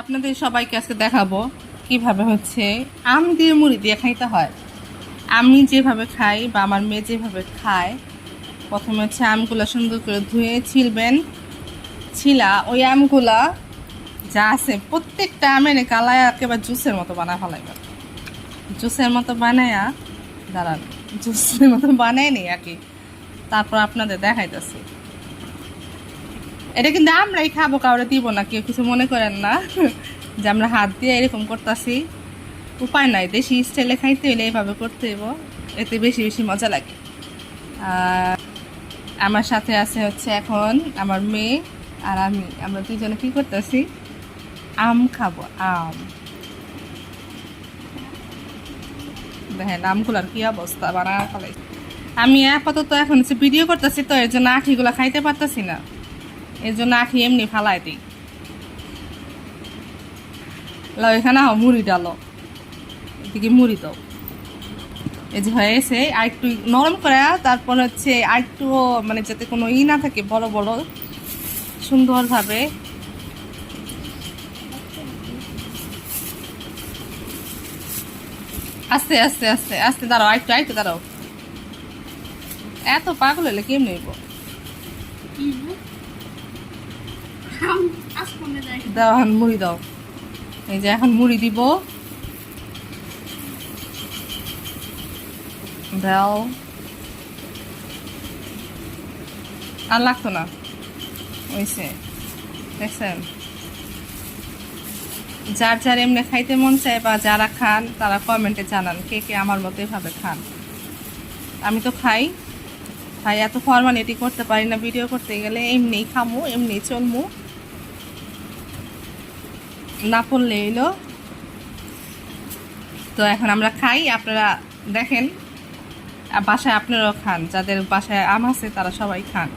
আপনাদের সবাইকে আজকে দেখাবো কিভাবে হচ্ছে আম দিয়ে মুড়ি দিয়ে খাইতে হয়। আমি যেভাবে খাই বা আমার মেয়ে যেভাবে খায়, প্রথমে হচ্ছে আমগুলো সুন্দর করে ধুয়ে ছিলবেন। ছিলা ওই আমগুলা যা আছে প্রত্যেকটা আমের কালায় একেবারে জুসের মতো বানায় ফেলাইবেন। জুসের মতো বানায়া দাঁড়ান, জুসের মতো বানায় নি আর কি। তারপর আপনাদের দেখাইতেছি। এটা কিন্তু আমরাই খাবো, কাউরে দিব না, কেউ কিছু মনে করেন না যে আমরা হাত দিয়ে এরকম করতেছি। উপায় নাই, দেশি স্টাইলে খাইতে হইলে এইভাবে করতে হইব, এতে বেশি বেশি মজা লাগে। আর আমার সাথে আছে হচ্ছে এখন আমার মেয়ে আর আমরা দুজনে কি করতেছি, আম খাবো। আম দেখেন আমগুলার কি অবস্থা বানা ফেলাইছে। আমি আপাতত এখন হচ্ছে ভিডিও করতেছি, তো এর জন্য আখিগুলো খাইতে পারতেছি না, এর জন্য আখি এমনি ফালাই দিই। এখানে মুড়ি ডালো, এদিকে মুড়ি দাও। এই যে হয়ে গেছে, আর একটু নরম করে, তারপর হচ্ছে আর একটু মানে যাতে কোনো না থাকে, বড় বড় সুন্দরভাবে। আস্তে আস্তে আস্তে আস্তে দাঁড়াও, আরেকটু দাঁড়াও। এত পাগল হলে কেমনি নেব। দাও এখন মুড়ি দাও। এই যে এখন মুড়ি দিব, দাও। আর লাগতো না, ওইসে দেখছেন। যার যার এমনি খাইতে মন চায় বা যারা খান তারা কমেন্টে জানান কে কে আমার মতো এভাবে খান। আমি তো খাই, এত ফর্মালিটি করতে পারি না ভিডিও করতে গেলে, এমনি খামু এমনি চলমু, না পড়লে এলো। তো এখন আমরা খাই, আপনারা দেখেন বাসায় আপনারাও খান, যাদের বাসায় আম আছে তারা সবাই খান।